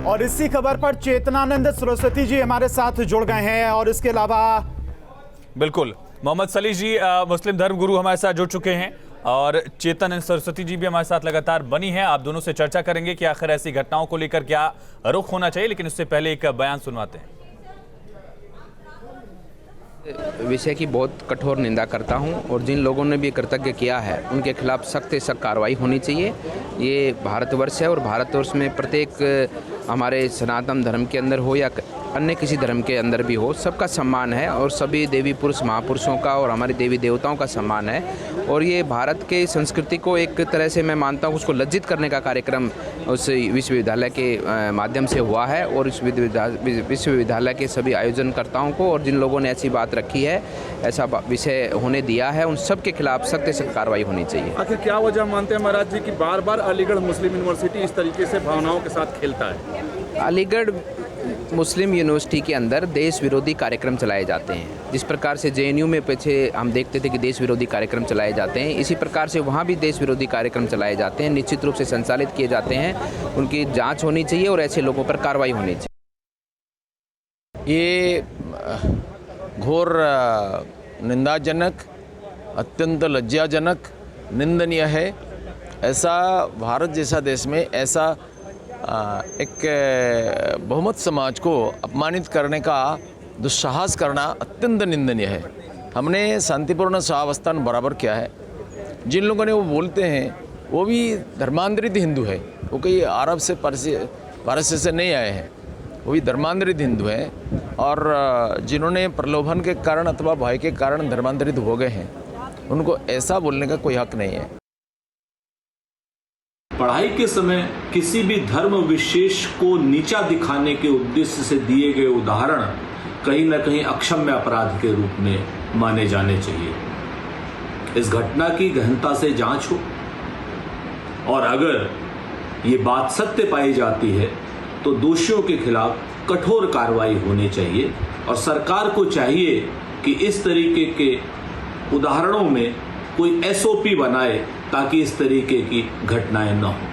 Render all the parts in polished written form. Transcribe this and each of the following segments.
और इसी खबर पर चेतनानंद सरस्वती जी हमारे साथ जुड़ गए हैं और इसके अलावा बिल्कुल मोहम्मद सलीह जी मुस्लिम धर्म गुरु हमारे साथ जुड़ चुके हैं और चेतनानंद सरस्वती जी भी हमारे साथ लगातार बनी है। आप दोनों से चर्चा करेंगे कि आखिर ऐसी घटनाओं को लेकर क्या रुख होना चाहिए, लेकिन उससे पहले एक बयान सुनवाते हैं। विषय की बहुत कठोर निंदा करता हूं और जिन लोगों ने भी कृतज्ञ किया है उनके खिलाफ सख्त से सख्त कार्रवाई होनी चाहिए। ये भारतवर्ष है और भारतवर्ष में प्रत्येक हमारे सनातन धर्म के अंदर हो या अन्य किसी धर्म के अंदर भी हो, सबका सम्मान है और सभी देवी पुरुष महापुरुषों का और हमारे देवी देवताओं का सम्मान है। और ये भारत के संस्कृति को एक तरह से मैं मानता हूँ उसको लज्जित करने का कार्यक्रम उस विश्वविद्यालय के माध्यम से हुआ है और इस विश्वविद्यालय के सभी आयोजनकर्ताओं को और जिन लोगों ने ऐसी बात रखी है, ऐसा विषय होने दिया है, उन सब के खिलाफ सख्त से सख्त कार्रवाई होनी चाहिए। आखिर क्या वजह मानते हैं महाराज जी कि बार बार अलीगढ़ मुस्लिम यूनिवर्सिटी इस तरीके से भावनाओं के साथ खेलता है? अलीगढ़ मुस्लिम यूनिवर्सिटी के अंदर देश विरोधी कार्यक्रम चलाए जाते हैं। जिस प्रकार से जेएनयू में पीछे हम देखते थे कि देश विरोधी कार्यक्रम चलाए जाते हैं, इसी प्रकार से वहाँ भी देश विरोधी कार्यक्रम चलाए जाते हैं, निश्चित रूप से संचालित किए जाते हैं। उनकी जांच होनी चाहिए और ऐसे लोगों पर कार्रवाई होनी चाहिए। ये घोर निंदाजनक, अत्यंत लज्जाजनक, निंदनीय है। ऐसा भारत जैसा देश में ऐसा एक बहुमत समाज को अपमानित करने का दुस्साहस करना अत्यंत निंदनीय है। हमने शांतिपूर्ण सहावस्थान बराबर किया है। जिन लोगों ने वो बोलते हैं वो भी धर्मांतरित हिंदू है, वो कोई अरब से पारसी से नहीं आए हैं, वो भी धर्मांतरित हिंदू हैं। और जिन्होंने प्रलोभन के कारण अथवा भय के कारण धर्मांतरित हो गए हैं, उनको ऐसा बोलने का कोई हक नहीं है। पढ़ाई के समय किसी भी धर्म विशेष को नीचा दिखाने के उद्देश्य से दिए गए उदाहरण कहीं न कहीं अक्षम्य अपराध के रूप में माने जाने चाहिए। इस घटना की गहनता से जांच हो और अगर ये बात सत्य पाई जाती है तो दोषियों के खिलाफ कठोर कार्रवाई होनी चाहिए और सरकार को चाहिए कि इस तरीके के उदाहरणों में कोई एसओपी बनाए ताकि इस तरीके की घटनाएं न हो।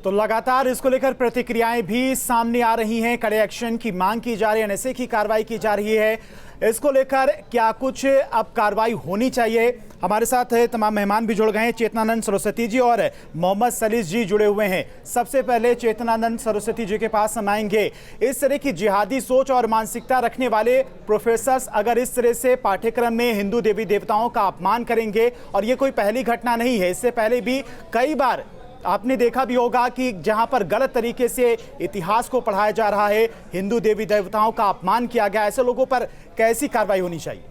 तो लगातार इसको लेकर प्रतिक्रियाएं भी सामने आ रही हैं। कड़े एक्शन की मांग की जा रही है, एनएसए की कार्रवाई की जा रही है। इसको लेकर क्या कुछ अब कार्रवाई होनी चाहिए? हमारे साथ तमाम मेहमान भी जुड़ गए हैं। चेतनानंद सरस्वती जी और मोहम्मद सलीह जी जुड़े हुए हैं। सबसे पहले चेतनानंद सरस्वती जी के पास हम आएंगे। इस तरह की जिहादी सोच और मानसिकता रखने वाले प्रोफेसर्स अगर इस तरह से पाठ्यक्रम में हिंदू देवी देवताओं का अपमान करेंगे, और ये कोई पहली घटना नहीं है, इससे पहले भी कई बार आपने देखा भी होगा कि जहां पर गलत तरीके से इतिहास को पढ़ाया जा रहा है, हिंदू देवी देवताओं का अपमान किया गया, ऐसे लोगों पर कैसी कार्रवाई होनी चाहिए?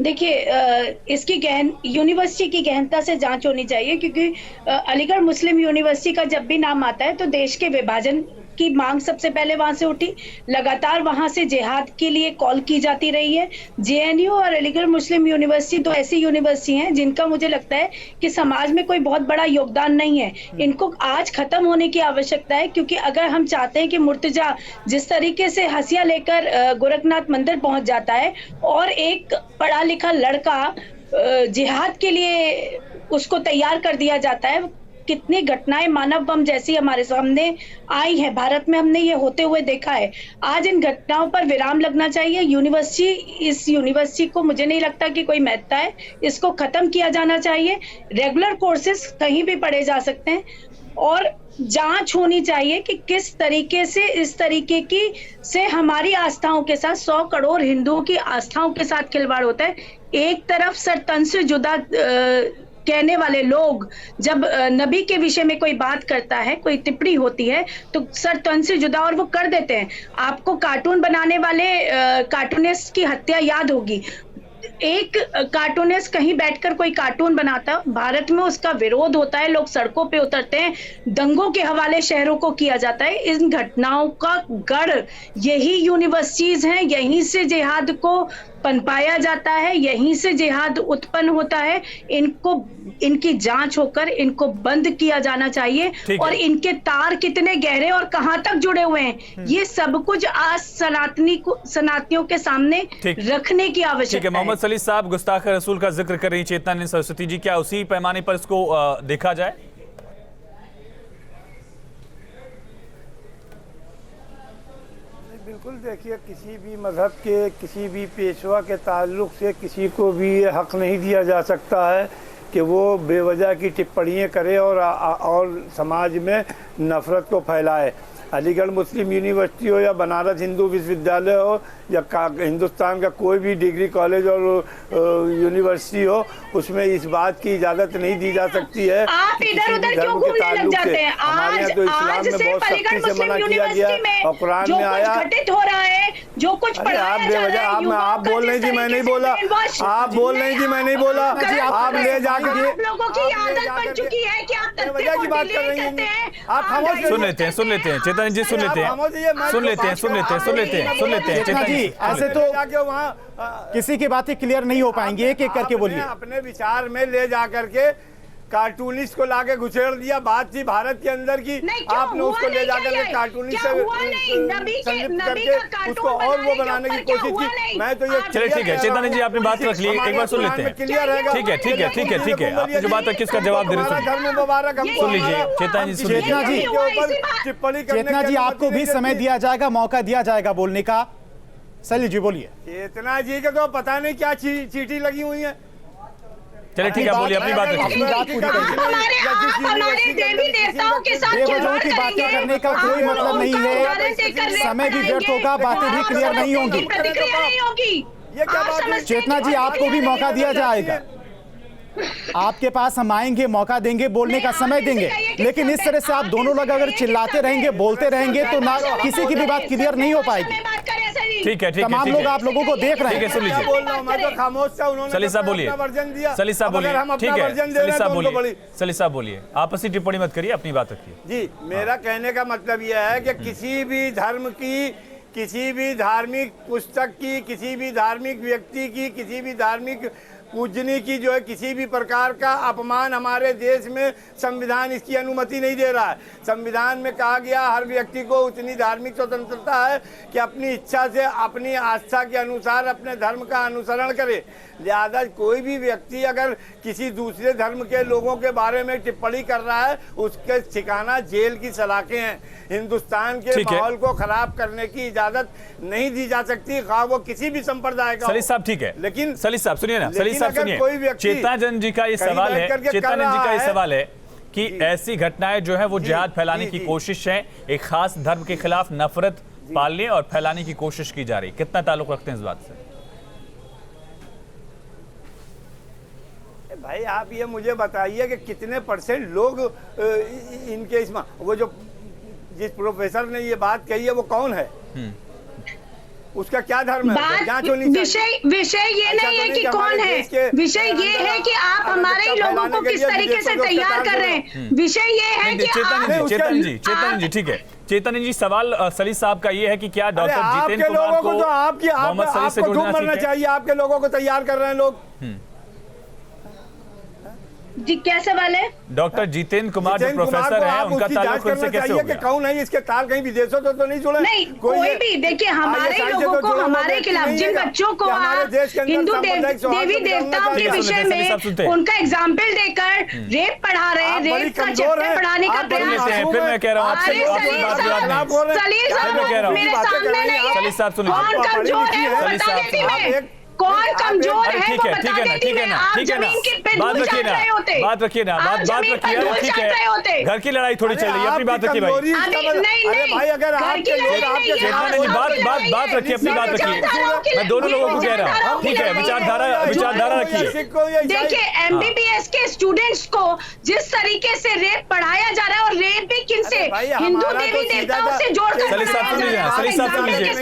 देखिए, इसकी यूनिवर्सिटी की गहनता से जांच होनी चाहिए, क्योंकि अलीगढ़ मुस्लिम यूनिवर्सिटी का जब भी नाम आता है तो देश के विभाजन की मांग सबसे पहले वहां से उठी। लगातार वहां से जिहाद के लिए कॉल की जाती रही है। जेएनयू और अलीगढ़ मुस्लिम यूनिवर्सिटी दो ऐसी यूनिवर्सिटी हैं जिनका मुझे लगता है कि समाज में कोई बहुत बड़ा योगदान नहीं है। इनको आज खत्म होने की आवश्यकता है, क्योंकि अगर हम चाहते हैं कि मुर्तजा जिस तरीके से हसिया लेकर गोरखनाथ मंदिर पहुंच जाता है और एक पढ़ा लिखा लड़का जिहाद के लिए उसको तैयार कर दिया जाता है, कितनी घटनाएं मानव बम जैसी हमारे सामने आई है। भारत में हमने ये होते हुए देखा है। आज इन घटनाओं पर विराम लगना चाहिए। इस यूनिवर्सिटी को मुझे नहीं लगता कि कोई महत्ता है, इसको खत्म किया जाना चाहिए। रेगुलर कोर्सेज कहीं भी पढ़े जा सकते हैं और जांच होनी चाहिए कि किस तरीके से इस तरीके की से हमारी आस्थाओं के साथ 100 करोड़ हिंदुओं की आस्थाओं के साथ खिलवाड़ होता है। एक तरफ सर तन से जुदा कहने वाले लोग जब नबी के विषय में कोई बात करता है, कोई टिप्पणी होती है, तो सर तन से जुदा और वो कर देते हैं। आपको कार्टून बनाने वाले कार्टूनिस्ट की हत्या याद होगी। एक कार्टूनिस्ट कहीं बैठकर कोई कार्टून बनाता, भारत में उसका विरोध होता है, लोग सड़कों पे उतरते हैं, दंगों के हवाले शहरों को किया जाता है। इन घटनाओं का गढ़ यही यूनिवर्सिटीज हैं, यहीं से जिहाद को पनपाया जाता है, यहीं से जिहाद उत्पन्न होता है। इनकी जांच होकर इनको बंद किया जाना चाहिए और इनके तार कितने गहरे और कहां तक जुड़े हुए हैं, ये सब कुछ आज सनातनियों के सामने रखने की आवश्यकता है। मोहम्मद सलीह साहब गुस्ताख रसूल का जिक्र कर रही चेतनानंद सरस्वती जी, क्या उसी पैमाने पर इसको देखा जाए? बिल्कुल, देखिए किसी भी मज़हब के किसी भी पेशवा के ताल्लुक़ से किसी को भी ये हक़ नहीं दिया जा सकता है कि वो बेवजह की टिप्पणियाँ करे और समाज में नफ़रत को फैलाए। अलीगढ़ मुस्लिम यूनिवर्सिटी हो या बनारस हिंदू विश्वविद्यालय हो या हिंदुस्तान का कोई भी डिग्री कॉलेज और यूनिवर्सिटी हो, उसमें इस बात की इजाज़त नहीं दी जा सकती है आप इधर उधर क्यों घूमने लग जाते हैं? हमारे यहाँ तो इस्लाम में बहुत सख्ती से मना किया गया और कुरान में आया। घटित हो रहा है, जो कुछ आप बेवजह आप बोल रही थी, मैं नहीं बोला। आप बोल रही थी, मैं नहीं बोला। आप ले जाकर आप लोगों की आदत बन चुकी है कि आप बेवजह की बात कर रही हैं। आप खामोश सुन लेते हैं चेतन जी, सुन लेते हैं चेतन जी, ऐसे तो वहाँ किसी की बातें क्लियर नहीं हो पाएंगी, एक एक करके बोलिए। अपने विचार में ले जा करके कार्टूनिस्ट को लाके घुसेड़ दिया। बात थी भारत के अंदर की, आपने उसको ले जाकर के कार्टूनिस्ट से करके उसको और वो बनाने की कोशिश की। मैं तो ये चलिए ठीक है चेतन जी, आपने बात रख ली, एक बार सुन लेते हैं। क्लियर रहेगा। ठीक है आपने जो बात रखी उसका जवाब दे रहे हैं। सुन लीजिए चेतन जी, सुन लीजिए। चेतना जी, आपको भी समय दिया जाएगा, मौका दिया जाएगा बोलने का। सलील जी बोलिए। चेतना जी के तो पता नहीं क्या चीटी लगी हुई है। चलिए ठीक है, बोलिए अपनी बात रखिए। हमारे देवी देवताओं के साथ बेवजह की बातें करने का कोई मतलब नहीं है, समय भी व्यर्थ होगा, बातें भी क्लियर नहीं होंगी। ये क्या बात है? चेतना जी, आपको भी मौका दिया जाएगा, आपके पास हम आएंगे, मौका देंगे, बोलने का समय देंगे, लेकिन इस तरह से आप दोनों लोग अगर चिल्लाते रहेंगे, बोलते रहेंगे तो ना किसी की भी बात क्लियर नहीं हो पाएगी। ठीक है तमाम लोग आप लोगों को देख रहे हैं। सुन लीजिए, बोल रहा हूं, मैं तो खामोश था। उन्होंने सलील साहब बोलिए, वर्जन दिया। सलील साहब बोलिए, ठीक है सलील साहब बोलिए, सलील साहब बोलिए, आपसी टिप्पणी मत करिए, अपनी बात रखिए। जी, मेरा कहने का मतलब यह है कि किसी भी धर्म की, किसी भी धार्मिक पुस्तक की, किसी भी धार्मिक व्यक्ति की, किसी भी धार्मिक पूजनी की जो है किसी भी प्रकार का अपमान हमारे देश में संविधान इसकी अनुमति नहीं दे रहा है। संविधान में कहा गया हर व्यक्ति को उतनी धार्मिक स्वतंत्रता है कि अपनी इच्छा से अपनी आस्था के अनुसार अपने धर्म का अनुसरण करे। लिहाजा कोई भी व्यक्ति अगर किसी दूसरे धर्म के लोगों के बारे में टिप्पणी कर रहा है, उसके ठिकाना जेल की सलाखें हैं। हिंदुस्तान के माहौल को खराब करने की इजाजत नहीं दी जा सकती, खा वो किसी भी संप्रदाय का। सलील साहब ठीक है, लेकिन सलील साहब सुनिए ना, सलील साहब सुनिए। कोई व्यक्ति चेतन जी का ये सवाल है, चेतन जी का ये सवाल है कि ऐसी घटनाएं जो है वो जिहाद फैलाने की कोशिश है, एक खास धर्म के खिलाफ नफरत पालने और फैलाने की कोशिश की जा रही, कितना ताल्लुक रखते हैं इस बात से? भाई आप ये मुझे बताइए कि कितने परसेंट लोग इनके इसमें, वो जो जिस प्रोफेसर ने ये बात कही है वो कौन है, उसका क्या धर्म है? जांच होनी चाहिए। विषय ये नहीं है कि कौन है, विषय ये है कि आप हमारे ही लोगों को किस तरीके से तैयार कर रहे हैं। विषय ये है कि चेतन जी ठीक है, चेतन जी सवाल सलील साहब का ये है कि क्या डॉक्टर जितेंद्र कुमार को मोहम्मद सलील से जोड़ना मरना चाहिए? आपके लोगों को तैयार कर रहे हैं लोग। जी क्या सवाल है? डॉक्टर जितेंद्र कुमार जो प्रोफेसर हैं, उनका ताल्लुक उनसे कैसे हो गया? कौन है इसके तार कहीं विदेशों तो नहीं जुड़े? नहीं, कोई भी देखिए हमारे लोगों को हमारे खिलाफ, जिन बच्चों को आप हिंदू देवी देवताओं के विषय में उनका एग्जाम्पल देकर रेप पढ़ा रहे हैं, रेप का चैप्टर पढ़ाने का प्रयास। फिर मैं कह रहा हूँ सलील साहब मेरे सामने नहीं है, कौन कमजोर है वो बता देती मैं, कौन कमजोर है वो बता देती मैं। आप जमीन के पे धूल चाट रहे होते, बात रखिए ना, बात रखिए, ठीक है, घर की लड़ाई थोड़ी चल रही है, अपनी बात रखिए भाई। नहीं भाई अगर बात रखिए, अपनी बात रखिए, मैं दोनों लोगों को कह रहा हूँ, ठीक है, विचारधारा रखिए। देखिए एमबीबीएस के स्टूडेंट्स को जिस तरीके से रेप पढ़ाया जा रहा है, और रेप भी किनसे, हिंदू देवी देवताओं से जोड़कर सलील साहब सुन लीजिए, सलील साहब सुन लीजिए,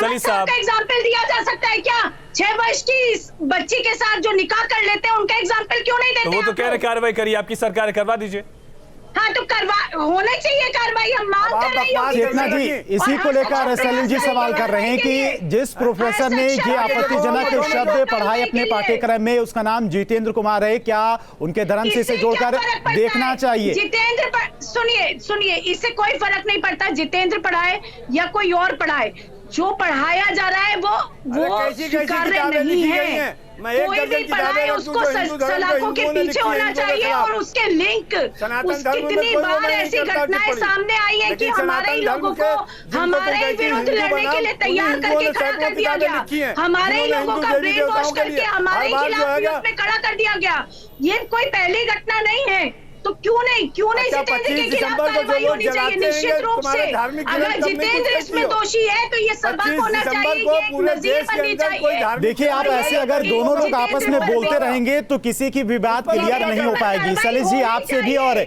सलील साहब का एग्जाम्पल दिया जा सकता है क्या? 6 वर्ष की बच्ची के साथ जो निकाह कर लेते हैं उनका एग्जाम्पल क्यों नहीं देते? तो वो तो कह रहे कार्रवाई करिए, आपकी सरकार करवा दीजिए। हाँ तो होना चाहिए कार्रवाई, हम मांग कर रही हूँ। चेतना जी, इसी को लेकर सलील जी सवाल कर रहे हैं कि जिस प्रोफेसर ने ये आपत्तिजनक शब्द पढ़ाए अपने पाठ्यक्रम में, उसका नाम जितेंद्र कुमार है, क्या उनके धर्म से इसे जोड़कर देखना चाहिए? जितेंद्र सुनिए, इससे कोई फर्क नहीं पड़ता जितेंद्र पढ़ाए या कोई और पढ़ाए, जो पढ़ाया जा रहा है वो स्वीकार्य नहीं है। मैं एक कोई दर्जन भी किताबें पढ़ाए रख दूं उसको जो हिंदू धर्म सलाखों के हिंदुओं ने पीछे लिखी है, होना हिंदुओं के चाहिए खिलाफ और उसके लिंक सनातन धर्म में कितनी कोई वो बार नहीं ऐसी करता घटनाएं टिप्पणी। सामने आई है कि लेकिन हमारे ही सनातन लोगों धर्म को के हमारे ही जिनको विरुद्ध हिंदू लड़ने के लिए बनाओ, तैयार उन्हीं करके हिंदुओं ने खड़ा कर सैकड़ों दिया किताबें गया, लिखी हैं, हमारे ही जिन्होंने लोगों हिंदू का देवी ब्रेन वॉश देवताओं के करके लिए हमारे ही हर बार जो खिलाफ है युद्ध में खड़ा कर दिया गया। ये कोई पहली घटना नहीं है, तो क्यों नहीं अच्छा, जितेंद्र के 25 खिलाफ दिसंबर को जो कार्रवाई लोग होनी चाहिए जलाते निश्चित हैं, रूप तुम्हारे से। धार्मिक अगर ग्रंथ तब भी जितेंद्र कुछ इसमें नहीं हो। दोषी है तो ये सबक 25 होना दिसंबर चाहिए, को ये एक पूरे नजीर देश के बननी अंदर कोई चाहिए। धार्मिक देखिए, आप और ऐसे ये अगर दोनों लोग जितेंद्र आपस में पर बोलते भी- रहेंगे तो किसी की भी बात क्लियर नहीं हो पाएगी। सलील जी, आपसे भी और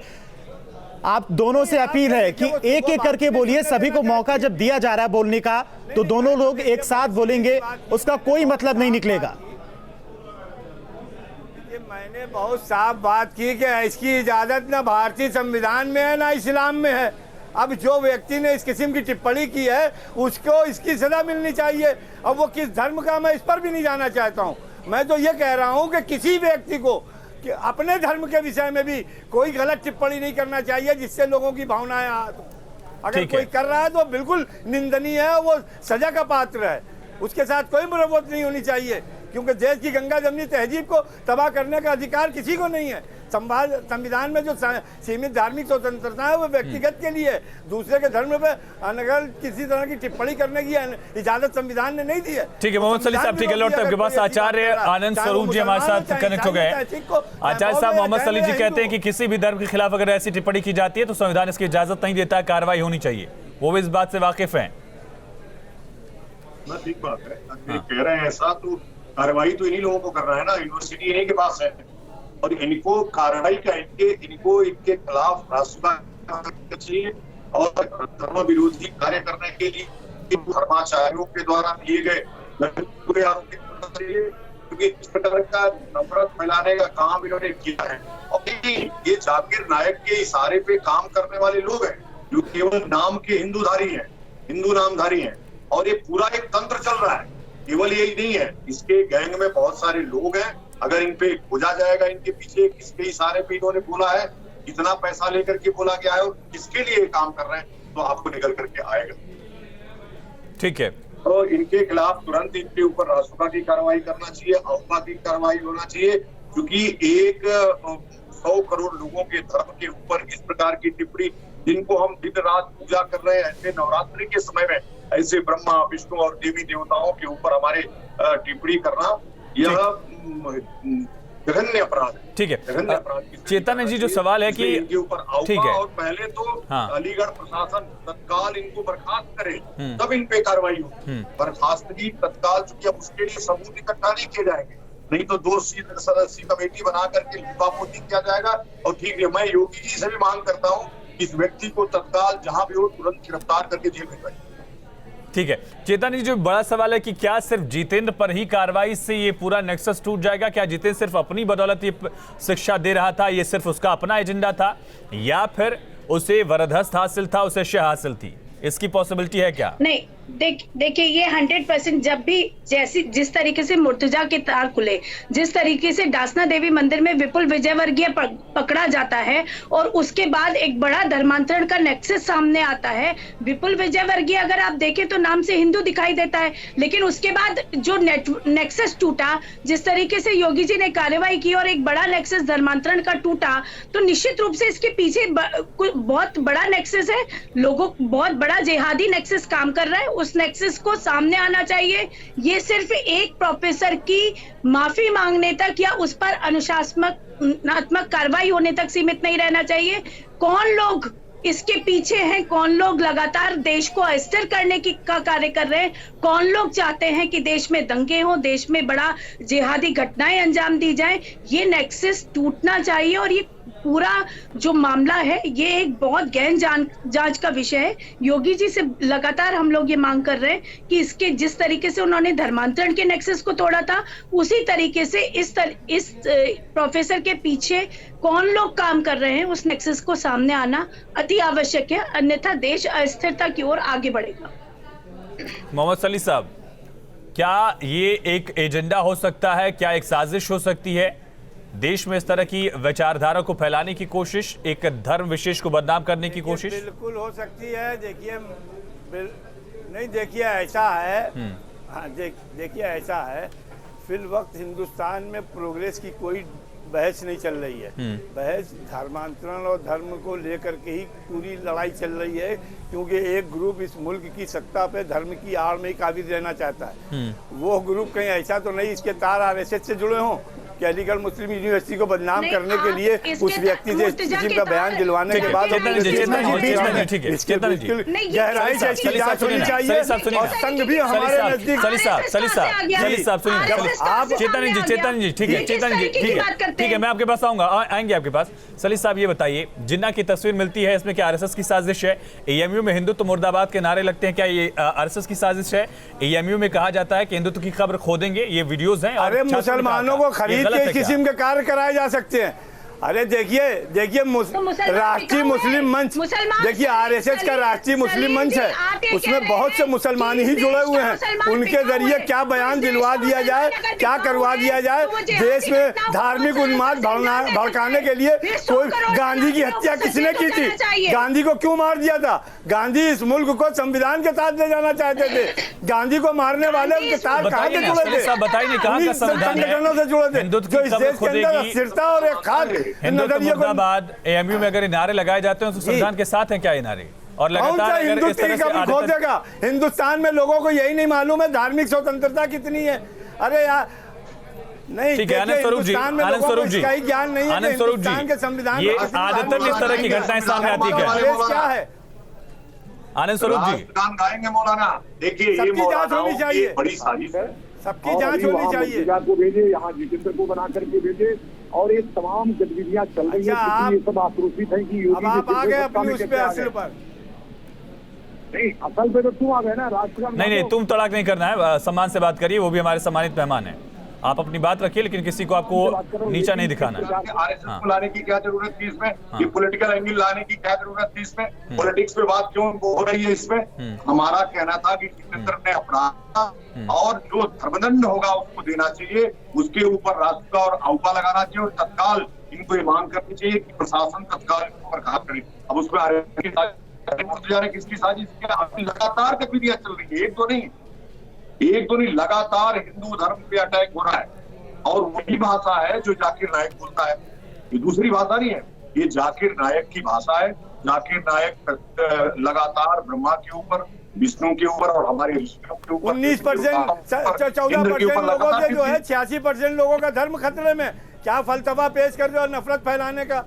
आप दोनों से अपील है कि एक एक करके बोलिए, सभी को मौका जब दिया जा रहा है बोलने का तो दोनों लोग एक साथ बोलेंगे, उसका कोई मतलब नहीं निकलेगा। मैंने बहुत साफ बात की कि इसकी इजाजत ना भारतीय संविधान में है ना इस्लाम में है। अब जो व्यक्ति ने इस किस्म की टिप्पणी की है उसको इसकी सजा मिलनी चाहिए। अब वो किस धर्म का, मैं इस पर भी नहीं जाना चाहता हूँ। मैं तो ये कह रहा हूँ कि किसी व्यक्ति को कि अपने धर्म के विषय में भी कोई गलत टिप्पणी नहीं करना चाहिए जिससे लोगों की भावनाएं अगर ठीक है। कोई कर रहा है तो बिल्कुल निंदनीय है, वो सजा का पात्र है। उसके साथ कोई मुरवत नहीं होनी चाहिए, क्योंकि देश की गंगा जमनी तहजीब को तबाह करने का अधिकार किसी को नहीं है। संविधान में जो सीमित धार्मिक स्वतंत्रता है वो व्यक्तिगत के लिए, दूसरे के धर्म पे अनगढ़ किसी तरह की टिप्पणी करने की इजाजत संविधान ने नहीं दी है। ठीक है मोहम्मद सलील साहब, ठीक है, लौटते आपके पास आचार्य आनंद स्वरूप जी हमारे साथ कनेक्ट हो गए। आचार्य साहब, मोहम्मद सलील जी कहते हैं कि किसी भी धर्म के खिलाफ अगर ऐसी टिप्पणी की जाती है तो संविधान इसकी इजाजत नहीं देता, कार्रवाई होनी चाहिए। वो भी इस बात से वाकिफ हैं। ठीक बात है, अगर कह रहे हैं ऐसा तो कार्रवाई तो इन्हीं लोगों को करना है ना, यूनिवर्सिटी इन्हीं के पास है और इनको कार्रवाई का इनके खिलाफ रास्ता चाहिए और धर्म विरोधी कार्य करने के लिए धर्माचार्यों के द्वारा दिए गए पूरे आरोप चाहिए, क्योंकि इस प्रकार का नफरत फैलाने का काम इन्होंने किया है। और ये जाकिर नायक के इशारे पे काम करने वाले लोग हैं जो केवल नाम के हिंदूधारी हैं, हिंदू नामधारी हैं, और ये पूरा एक तंत्र चल रहा है। केवल यही नहीं है, इसके गैंग में बहुत सारे लोग हैं। अगर इन पे खोजा जाएगा इनके पीछे किसके इशारे पे इन्होंने बोला है, कितना पैसा लेकर के बोला गया है और किसके लिए काम कर रहे हैं, तो आपको निकल करके आएगा। ठीक है, तो इनके खिलाफ तुरंत इनके ऊपर रासुका की कार्रवाई करना चाहिए, अफवाह की कार्रवाई होना चाहिए, क्योंकि 100 करोड़ लोगों के धर्म के ऊपर इस प्रकार की टिप्पणी, जिनको हम दिन रात पूजा कर रहे हैं, ऐसे नवरात्रि के समय में ऐसे ब्रह्मा विष्णु और देवी देवताओं के ऊपर हमारे टिप्पणी करना, यह जघन्य अपराध है। ठीक है, चेतन जी, जो सवाल है कि इनके ऊपर ठीक है, और पहले तो हाँ। अलीगढ़ प्रशासन तत्काल इनको बर्खास्त करे, तब इन पे कार्रवाई हो। बर्खास्तगी तत्काल, चूंकि अब उसके लिए सबूत इकट्ठा नहीं किए जाएंगे, नहीं तो 2 सदस्यीय कमेटी बना करके लिपापोती किया जाएगा। और ठीक है, मैं योगी जी से भी मांग करता हूँ इस व्यक्ति को तत्काल जहां भी हो तुरंत गिरफ्तार करके जेल में भेजें। ठीक है, चेतन जी, जो बड़ा सवाल है कि क्या सिर्फ जितेंद्र पर ही कार्रवाई से ये पूरा नेक्सस टूट जाएगा? क्या जितेंद्र सिर्फ अपनी बदौलत ये शिक्षा दे रहा था, ये सिर्फ उसका अपना एजेंडा था, या फिर उसे वरदहस्त हासिल था, उसे शह हासिल थी? इसकी पॉसिबिलिटी है क्या? नहीं, देखिए ये 100% जब भी जिस तरीके से मुर्तजा के तार खुले, जिस तरीके से डासना देवी मंदिर में विपुल विजयवर्गीय पकड़ा जाता है और उसके बाद एक बड़ा धर्मांतरण का नेक्सस सामने आता है। विपुल विजयवर्गीय अगर आप देखें तो नाम से हिंदू दिखाई देता है, लेकिन उसके बाद जो नेक्सस टूटा, जिस तरीके से योगी जी ने कार्रवाई की और एक बड़ा नेक्सस धर्मांतरण का टूटा, तो निश्चित रूप से इसके पीछे बहुत बड़ा नेक्सस है, लोगों बहुत बड़ा जिहादी नेक्सस काम कर रहा है। उस नेक्सस को सामने आना चाहिए। ये सिर्फ एक प्रोफेसर की माफी मांगने तक या उस पर अनुशासनात्मक कार्रवाई होने तक सीमित नहीं रहना चाहिए। कौन लोग इसके पीछे हैं, कौन लोग लगातार देश को अस्थिर करने का कार्य कर रहे हैं, कौन लोग चाहते हैं कि देश में दंगे हों, देश में बड़ा जिहादी घटनाएं अंजाम दी जाएं, ये नेक्सस टूटना चाहिए। और ये पूरा जो मामला है ये एक बहुत गहन जांच का विषय है। योगी जी से लगातार हम लोग ये मांग कर रहे हैं कि इसके जिस तरीके से उन्होंने धर्मांतरण के नेक्सस को तोड़ा था, उसी तरीके से इस प्रोफेसर के पीछे कौन लोग काम कर रहे हैं, उस नेक्सस को सामने आना अति आवश्यक है, अन्यथा देश अस्थिरता की ओर आगे बढ़ेगा। मोहम्मद सलील साहब, क्या ये एक एजेंडा हो सकता है, क्या एक साजिश हो सकती है देश में इस तरह की विचारधारा को फैलाने की कोशिश, एक धर्म विशेष को बदनाम करने की कोशिश? बिल्कुल हो सकती है। देखिए नहीं, देखिए ऐसा है, हाँ देखिए ऐसा है, फिल वक्त हिंदुस्तान में प्रोग्रेस की कोई बहस नहीं चल रही है। बहस धर्मांतरण और धर्म को लेकर के ही पूरी लड़ाई चल रही है, क्योंकि एक ग्रुप इस मुल्क की सत्ता पे धर्म की आड़ में ही काबिज रहना चाहता है। वो ग्रुप कहीं ऐसा तो नहीं इसके तार आरएसएस से जुड़े हों कि अलीगढ़ मुस्लिम यूनिवर्सिटी को बदनाम करने के लिए उस व्यक्ति से इस किस्म का बयान दिलवाने के बाद चेतन जी, गहराई से इसकी जांच होनी चाहिए और संघ भी हमारे नजदीक। चेतन जी, ठीक है, मैं आपके पास आऊंगा, आएंगे आपके पास। सलीस साहब ये बताइए, जिन्ना की तस्वीर मिलती है, इसमें क्या आरएसएस की साजिश है? एएमयू में हिंदुत्व मुर्दाबाद के नारे लगते हैं, क्या ये आरएसएस की साजिश है? एएमयू में कहा जाता है कि हिंदुत्व की खबर खो देंगे, ये वीडियोस हैं। अरे मुसलमानों को खरीद के किस्म के कार्य कराए जा सकते हैं। अरे देखिए राष्ट्रीय मुस्लिम मंच, देखिए आरएसएस का राष्ट्रीय मुस्लिम मंच है, उसमें बहुत से मुसलमान ही जुड़े हुए हैं। उनके जरिए क्या बयान दिलवा दिया जाए, क्या करवा दिया जाए, देश में धार्मिक उन्माद भड़काने के लिए। कोई गांधी की हत्या किसने की थी? गांधी को क्यों मार दिया था? गांधी इस मुल्क को संविधान के साथ ले जाना चाहते थे। गांधी को मारने वाले उनके साथ कहाँ से जुड़े थे? संगठनों से जुड़े थे जो इस देश के अंदर स्थिरता और एक खाद हिंदुत्व मुर्दाबाद। एएमयू में अगर नारे लगाए जाते हैं तो संविधान के साथ हैं क्या ये नारे? और लगातार अगर इस तरह से खो देगा हिंदुस्तान में, लोगों को यही नहीं मालूम है धार्मिक स्वतंत्रता कितनी है। अरे यार नहीं, ठीक है आनंद स्वरूप जी, ज्ञान नहीं है हिंदुस्तान के संविधान। ये आदतन इस तरह की घटनाएं सामने आती है क्या है? आनंद स्वरूप जी गाएंगे मौलाना, देखिए ये जांच होनी चाहिए, बड़ी साजिश है, सबकी जांच होनी चाहिए। को भेजे, यहाँ जितेंद्र को बना करके भेजे, और ये तमाम गतिविधियां चल रही है। ये सब आक्रोशित है कि अब आप आ गए अपनी उस पे असल पर। नहीं, असल पे तो तुम आ गए ना, राष्ट्र का नहीं, तुम तड़ाक नहीं करना है, सम्मान से बात करिए, वो भी हमारे सम्मानित मेहमान है। आप अपनी बात रखिए, लेकिन किसी को आपको नीचा नहीं दिखाना है। आरएसएस को लाने की क्या जरूरत थी इसमें? ये पॉलिटिकल एंगल लाने की क्या जरूरत थी इसमें? पॉलिटिक्स पे बात क्यों हो रही है इसमें? हमारा कहना था कि जितेंद्र ने अपना और जो धर्मदंड होगा उसको देना चाहिए, उसके ऊपर राष्ट्र का और औपा लगाना चाहिए, और तत्काल इनको ये मांग करनी चाहिए कि प्रशासन तत्काल इनको बर्खास्त करे। अब उसमें आरएसएस किसकी साजिश? लगातार गतिविधियां चल रही है, एक तो नहीं, लगातार हिंदू धर्म पे अटैक हो रहा है, और वही भाषा है जो जाकिर नायक बोलता है। ये दूसरी भाषा नहीं है, ये जाकिर नायक की भाषा है। जाकिर नायक लगातार ब्रह्मा के ऊपर, विष्णु के ऊपर और हमारे ऋषियों के ऊपर 19%, 14% लोगों से जो है 86% लोगों का धर्म खतरे में। क्या फलसफा पेश कर रहे हो नफरत फैलाने का?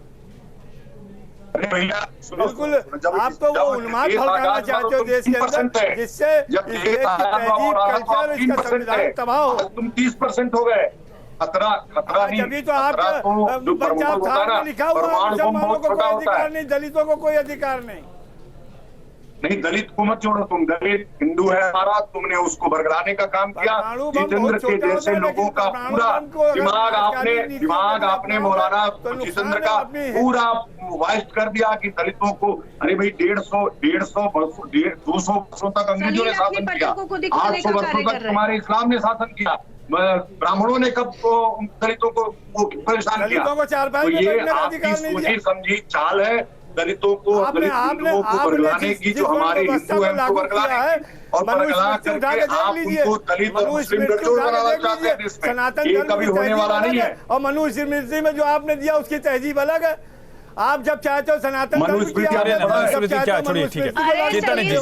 बिल्कुल, आप तो वो उन्माद भड़काना चाहते हो देश के अंदर, जिससे इस देश की तहजीब, कल्चर, इसका संविधान तबाह हो। तुम 30% हो गए। खतरा नहीं, अभी तो आप पंजाब खान में लिखा हुआ है मुसलमानों को कोई अधिकार नहीं, दलितों को कोई अधिकार नहीं। नहीं, दलित को मत छोड़ो, तुम दलित हिंदू है हमारा, तुमने उसको बरगलाने का काम किया। जितेंद्र के जैसे लोगों का पूरा दिमाग आपने मौलाना जितेंद्र का पूरा वाइस्ट कर दिया कि दलितों को, अरे भाई 200 वर्षों तक अंग्रेजों ने शासन किया, 800 वर्षों तक हमारे इस्लाम ने शासन किया, ब्राह्मणों ने कब दलितों को परेशान किया? तो ये आपकी सोची समझी चाल है दलितों को, दलित लोगों को बरगलाने की, जो हमारे हिंदू हैं उनको बरगलाने की, और बरगला करके आप उनको दलित और मुस्लिम गठजोड़ बनाना चाहते हैं। सनातन ये कभी होने वाला नहीं है। और मनुस्मृति में जो आपने दिया उसकी तहजीब अलग है। आप जब चाहते हो सनातन मनुस्मृति क्या, छोड़िए, ठीक है। चेतन जी,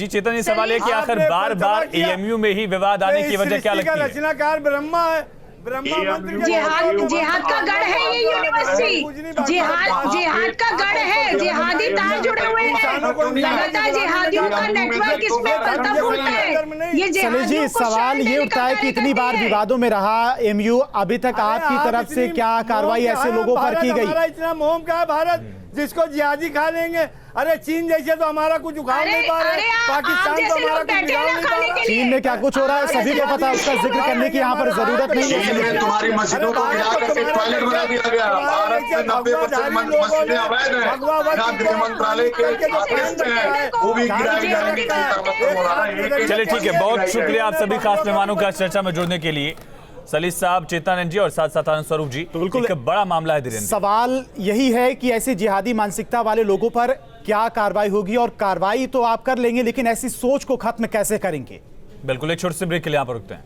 चेतन जी, सवाल है कि आखिर बार एएमयू में ही विवाद आने की वजह क्या लगती है? रचनाकार ब्रह्मा है, जिहाद का गढ़ है ये यूनिवर्सिटी, जिहाद का गढ़ है, जिहादी तार जुड़े हुए हैं, लगातार जिहादियों का नेटवर्क इसमें पलता फूलता है। ये जी, सवाल ये उठता है कि इतनी बार विवादों में रहा एएमयू, अभी तक आपकी तरफ से क्या कार्रवाई ऐसे लोगों पर की गई? इतना मोहम का है भारत जिसको जिहादी खा लेंगे। अरे चीन जैसे तो हमारा कुछ उखाड़ नहीं पा रहे, पाकिस्तान तो हमारा कुछ बिगाड़ नहीं पा रहा। चीन में क्या कुछ हो रहा है सभी को पता है, उसका जिक्र करने की यहाँ पर जरूरत नहीं है। तुम्हारी मस्जिदों को गिरा करके टॉयलेट बना दिया गया। भारत में 90% मस्जिदें अवैध हैं, गृह मंत्रालय के आदेश में है, वो भी गिराई जाएंगी। चलिए ठीक है, बहुत शुक्रिया आप सभी खास मेहमानों का चर्चा में जुड़ने के लिए। सलीस साहब, चेतन जी और साथ साथ आनंद स्वरूप जी। तो बिल्कुल एक बड़ा मामला है धीरेन्द्र। सवाल यही है कि ऐसे जिहादी मानसिकता वाले लोगों पर क्या कार्रवाई होगी, और कार्रवाई तो आप कर लेंगे लेकिन ऐसी सोच को खत्म कैसे करेंगे? बिल्कुल, एक छोटे से ब्रेक के लिए यहाँ पर रुकते हैं।